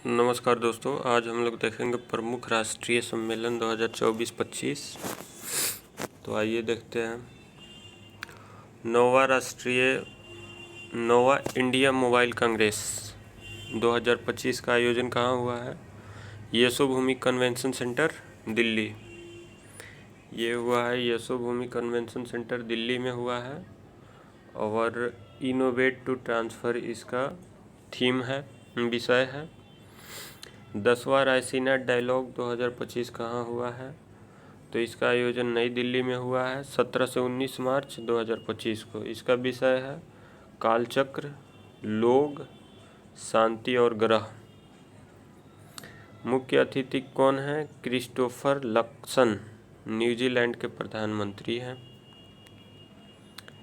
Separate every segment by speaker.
Speaker 1: नमस्कार दोस्तों, आज हम लोग देखेंगे प्रमुख राष्ट्रीय सम्मेलन 2024-25। तो आइए देखते हैं। नौवा इंडिया मोबाइल कांग्रेस 2025 का आयोजन कहाँ हुआ है? Yashobhoomi convention centre, Delhi. ये हुआ है यशोभूमि कन्वेंशन सेंटर, दिल्ली में हुआ है। और इनोवेट टू ट्रांसफ़र इसका थीम है, विषय है। 10वां रायसीना डायलॉग 2025 कहाँ हुआ है? तो इसका आयोजन नई दिल्ली में हुआ है 17 से 19 मार्च 2025 को। इसका विषय है कालचक्र, लोग, शांति और ग्रह। मुख्य अतिथि कौन है? क्रिस्टोफर लक्सन, न्यूजीलैंड के प्रधानमंत्री हैं।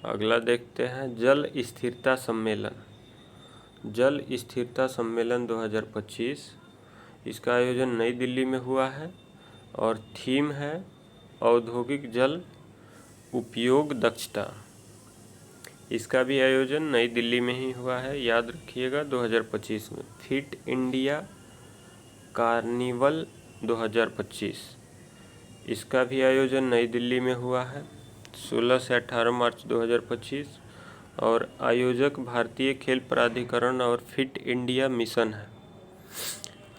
Speaker 1: अगला देखते हैं जल स्थिरता सम्मेलन। जल स्थिरता सम्मेलन 2025, इसका आयोजन नई दिल्ली में हुआ है और थीम है औद्योगिक जल उपयोग दक्षता। इसका भी आयोजन नई दिल्ली में ही हुआ है, याद रखिएगा 2025 में। फिट इंडिया कार्निवल 2025, इसका भी आयोजन नई दिल्ली में हुआ है 16 से 18 मार्च 2025 और आयोजक भारतीय खेल प्राधिकरण और फिट इंडिया मिशन है।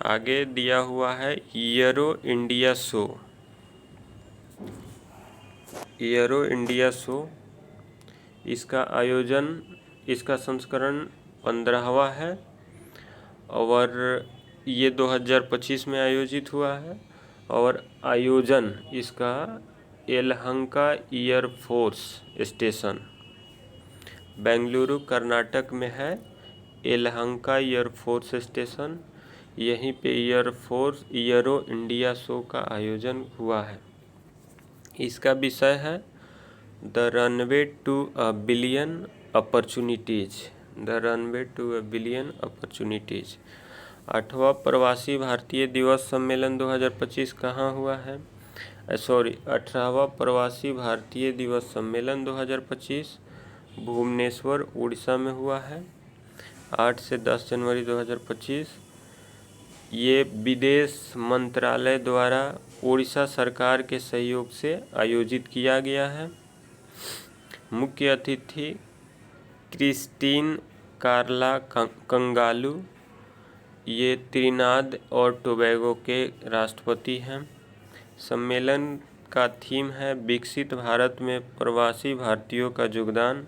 Speaker 1: आगे दिया हुआ है arrow India show. Arrow India show, इसका आयोजन, इसका संस्करण 15वां है और ये 2025 में आयोजित हुआ है। और आयोजन इसका येलहंका एयरफोर्स स्टेशन, बेंगलुरु कर्नाटक में है। येलहंका एयरफोर्स स्टेशन, यहीं पे एरो इंडिया शो का आयोजन हुआ है। इसका विषय है the runway to a billion opportunities. The runway to a billion opportunities. 8वां प्रवासी भारतीय दिवस सम्मेलन 2025 कहाँ हुआ है? 18वां प्रवासी भारतीय दिवस सम्मेलन 2025 भुवनेश्वर, उड़ीसा में हुआ है 8 से 10 जनवरी 2025। ये विदेश मंत्रालय द्वारा उड़ीसा सरकार के सहयोग से आयोजित किया गया है। मुख्य अतिथि क्रिस्टीन कार्ला कंगालू, ये त्रिनाद और टोबैगो के राष्ट्रपति हैं। सम्मेलन का थीम है विकसित भारत में प्रवासी भारतीयों का योगदान।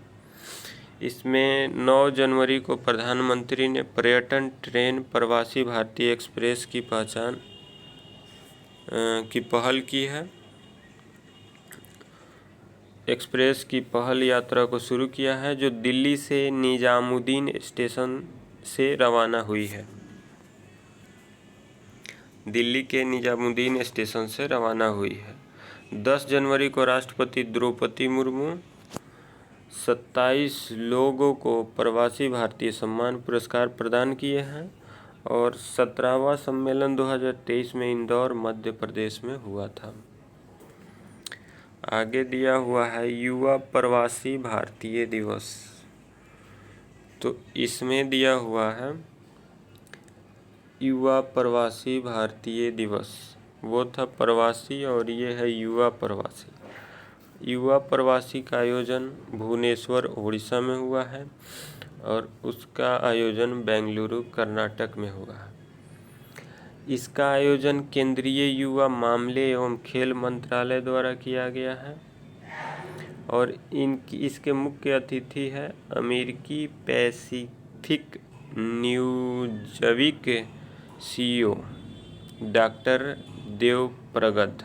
Speaker 1: इसमें 9 जनवरी को प्रधानमंत्री ने पर्यटन ट्रेन प्रवासी भारतीय एक्सप्रेस की पहल की है। एक्सप्रेस की पहल यात्रा को शुरू किया है जो दिल्ली से निजामुद्दीन स्टेशन से रवाना हुई है। दिल्ली के निजामुद्दीन स्टेशन से रवाना हुई है। 10 जनवरी को राष्ट्रपति द्रौपदी मुर्मू 27 लोगों को प्रवासी भारतीय सम्मान पुरस्कार प्रदान किए हैं। और 17वां सम्मेलन 2023 में इंदौर, मध्य प्रदेश में हुआ था। आगे दिया हुआ है युवा प्रवासी भारतीय दिवस। तो इसमें दिया हुआ है युवा प्रवासी भारतीय दिवस, वो था प्रवासी और ये है युवा प्रवासी। युवा प्रवासी का आयोजन भुवनेश्वर, उड़ीसा में हुआ है और उसका आयोजन बेंगलुरु, कर्नाटक में हुआ है। इसका आयोजन केंद्रीय युवा मामले एवं खेल मंत्रालय द्वारा किया गया है। और इसके मुख्य अतिथि है अमेरिकी पैसिफिक न्यूज़वीक CEO डॉक्टर देवप्रगद।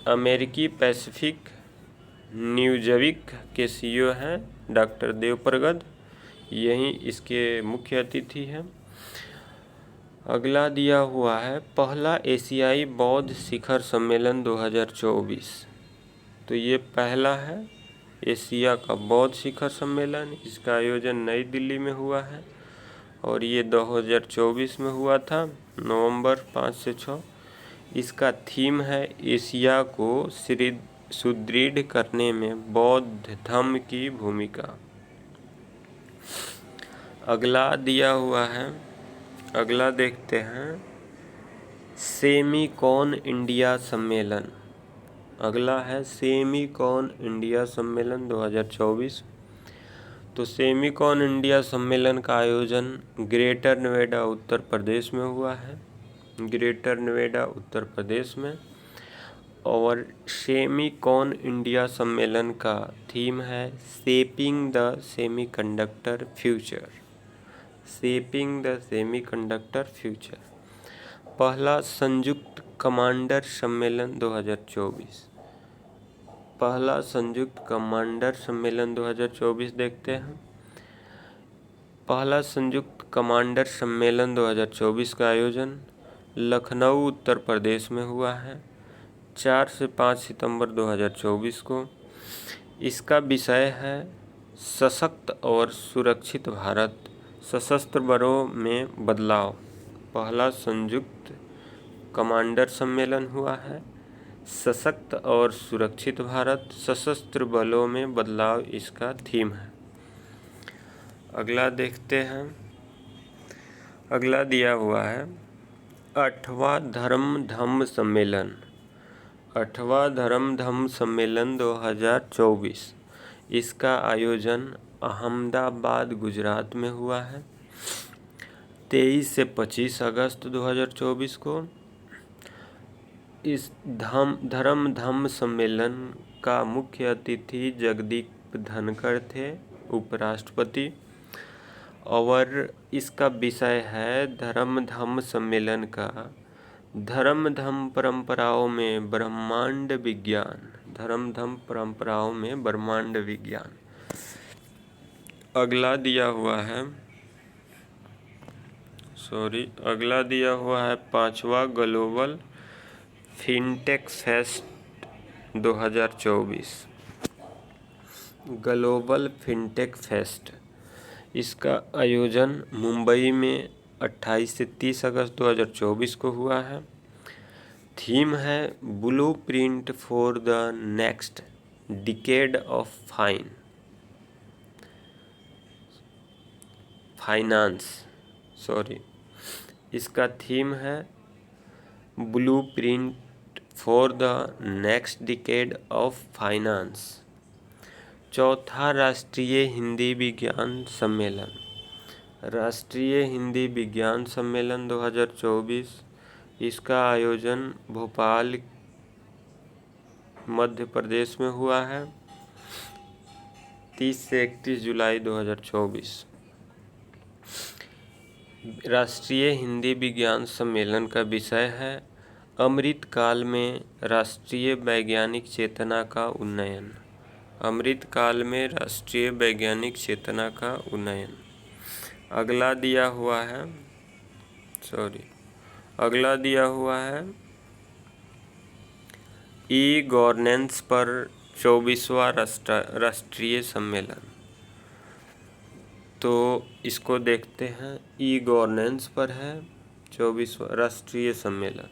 Speaker 1: अमेरिकी पैसिफिक न्यूज़वीक के CEO हैं डॉक्टर देवप्रगद, यही इसके मुख्य अतिथि हैं। अगला दिया हुआ है पहला एशियाई बौद्ध शिखर सम्मेलन 2024। तो ये पहला है एशिया का बौद्ध शिखर सम्मेलन। इसका आयोजन नई दिल्ली में हुआ है और ये 2024 में हुआ था, नवंबर 5 से 6। इसका थीम है एशिया को सुदृढ़ करने में बौद्ध धर्म की भूमिका। अगला दिया हुआ है अगला देखते हैं सेमीकॉन इंडिया सम्मेलन। अगला है सेमीकॉन इंडिया सम्मेलन 2024। तो सेमीकॉन इंडिया सम्मेलन का आयोजन ग्रेटर नोएडा उत्तर प्रदेश में हुआ है, ग्रेटर नोएडा उत्तर प्रदेश में। और सेमीकॉन इंडिया सम्मेलन का थीम है shaping the semiconductor future, shaping the semiconductor future. पहला संयुक्त कमांडर सम्मेलन 2024, पहला संयुक्त कमांडर सम्मेलन 2024 देखते हैं। पहला संयुक्त कमांडर सम्मेलन 2024 का आयोजन लखनऊ उत्तर प्रदेश में हुआ है 4 से 5 सितंबर 2024 को। इसका विषय है सशक्त और सुरक्षित भारत, सशस्त्र बलों में बदलाव। पहला संयुक्त कमांडर सम्मेलन हुआ है सशक्त और सुरक्षित भारत, सशस्त्र बलों में बदलाव, इसका थीम है। अगला देखते हैं, अगला दिया हुआ है 8वां धर्म धम्म सम्मेलन, 8वां धर्म धम्म सम्मेलन 2024। इसका आयोजन अहमदाबाद गुजरात में हुआ है 23 से 25 अगस्त 2024 को। इस धर्म धम्म सम्मेलन का मुख्य अतिथि जगदीप धनखड़ थे, उपराष्ट्रपति। और इसका विषय है धर्म धम्म सम्मेलन का धर्म धम्म परंपराओं में ब्रह्मांड विज्ञान, धर्म धम्म परंपराओं में ब्रह्मांड विज्ञान। अगला दिया हुआ है अगला दिया हुआ है 5वां global fintech fest 2024, global fintech fest. इसका आयोजन मुंबई में 28 से 30 अगस्त 2024 को हुआ है। थीम है blueprint for the next decade of finance. इसका थीम है blueprint for the next decade of finance. चौथा राष्ट्रीय हिंदी विज्ञान सम्मेलन, राष्ट्रीय हिंदी विज्ञान सम्मेलन 2024। इसका आयोजन भोपाल मध्य प्रदेश में हुआ है 30 से 31 जुलाई 2024। राष्ट्रीय हिंदी विज्ञान सम्मेलन का विषय है अमृत काल में राष्ट्रीय वैज्ञानिक चेतना का उन्नयन, अमृत काल में राष्ट्रीय वैज्ञानिक चेतना का उन्नयन। अगला दिया हुआ है ई गवर्नेंस पर 24वां राष्ट्रीय सम्मेलन। तो इसको देखते हैं, ई गवर्नेंस पर है 24वां राष्ट्रीय सम्मेलन।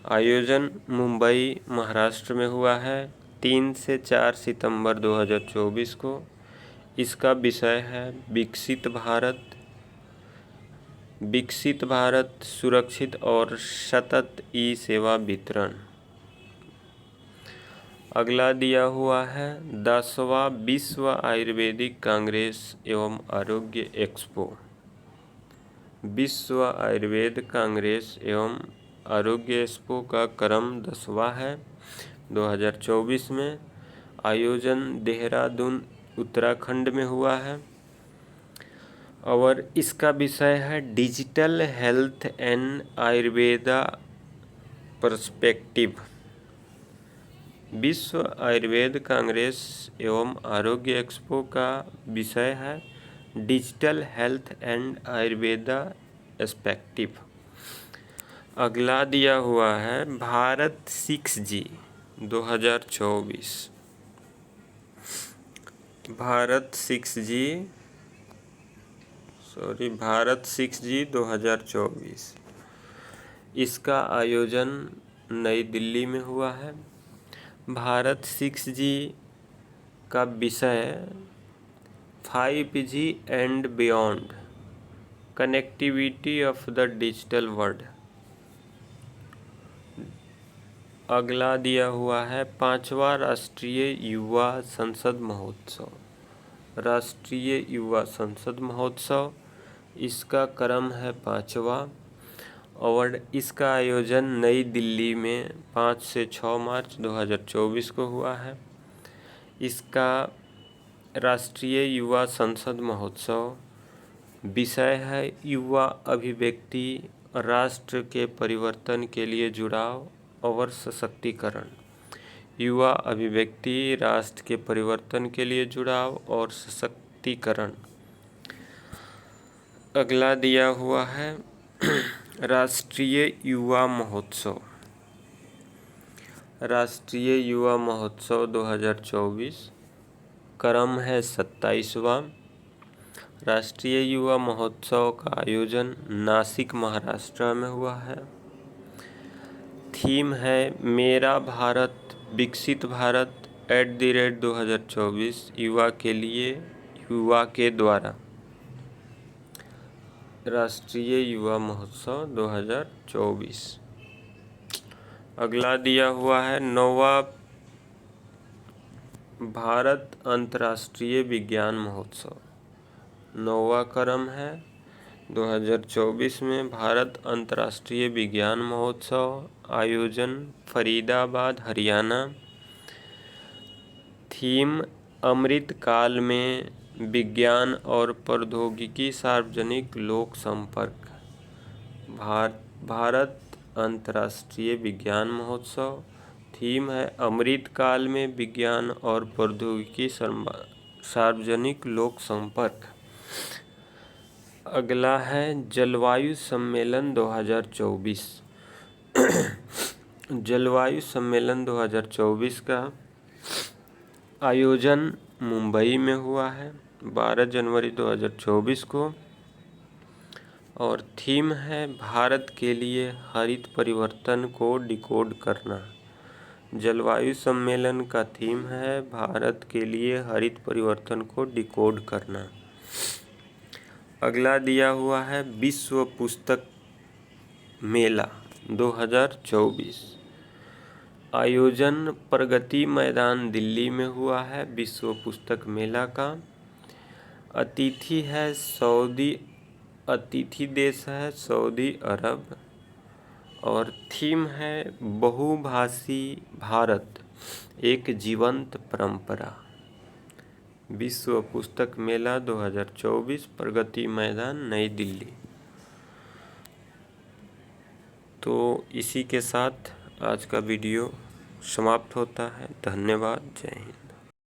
Speaker 1: आयोजन मुंबई महाराष्ट्र में हुआ है 3 से 4 सितंबर 2024 को। इसका विषय है विकसित भारत सुरक्षित और सतत ई सेवा वितरण। अगला दिया हुआ है 10वां विश्व आयुर्वेदिक कांग्रेस एवं आरोग्य एक्सपो, विश्व आयुर्वेद कांग्रेस एवं आरोग्य एक्सपो का क्रम 10वां है 2024 में। आयोजन देहरादून उत्तराखंड में हुआ है और इसका विषय है digital health and Ayurveda perspective. विश्व आयुर्वेद कांग्रेस एवं आरोग्य एक्सपो का विषय है digital health and Ayurveda perspective. अगला दिया हुआ है भारत 6G 2024, भारत 6G 2024। इसका आयोजन नई दिल्ली में हुआ है। भारत 6G का विषय 5G and beyond connectivity of the digital world. अगला दिया हुआ है 5वां राष्ट्रीय युवा संसद महोत्सव। राष्ट्रीय युवा संसद महोत्सव, इसका क्रम है 5वां और इसका आयोजन नई दिल्ली में 5 से 6 मार्च 2024 को हुआ है। इसका राष्ट्रीय युवा संसद महोत्सव विषय है युवा अभिव्यक्ति, राष्ट्र के परिवर्तन के लिए जुड़ाव और सशक्तिकरण। युवा अभिव्यक्ति, राष्ट्र के परिवर्तन के लिए जुड़ाव और सशक्तिकरण। अगला दिया हुआ है राष्ट्रीय युवा महोत्सव। राष्ट्रीय युवा महोत्सव 2024, क्रम है 27वां। राष्ट्रीय युवा महोत्सव का आयोजन नासिक महाराष्ट्र में हुआ है। थीम है मेरा भारत विकसित भारत @2024 युवा के लिए, युवा के द्वारा। राष्ट्रीय युवा महोत्सव 2024। अगला दिया हुआ है 9वां भारत अंतर्राष्ट्रीय विज्ञान महोत्सव। 9वां क्रम है 2024 में भारत अंतर्राष्ट्रीय विज्ञान महोत्सव, आयोजन फरीदाबाद हरियाणा। थीम अमृत काल में विज्ञान और प्रौद्योगिकी, सार्वजनिक लोक संपर्क। भारत अंतर्राष्ट्रीय विज्ञान महोत्सव, थीम है अमृत काल में विज्ञान और प्रौद्योगिकी, सार्वजनिक लोक संपर्क। अगला है जलवायु सम्मेलन 2024। जलवायु सम्मेलन 2024 का आयोजन मुंबई में हुआ है 12 जनवरी 2024 को और थीम है भारत के लिए हरित परिवर्तन को डिकोड करना। जलवायु सम्मेलन का थीम है भारत के लिए हरित परिवर्तन को डिकोड करना। अगला दिया हुआ है विश्व पुस्तक मेला 2024। आयोजन प्रगति मैदान दिल्ली में हुआ है विश्व पुस्तक मेला का। अतिथि देश है सऊदी अरब और थीम है बहुभाषी भारत, एक जीवंत परंपरा। विश्व पुस्तक मेला 2024, प्रगति मैदान नई दिल्ली। तो इसी के साथ आज का वीडियो समाप्त होता है। धन्यवाद। जय हिंद।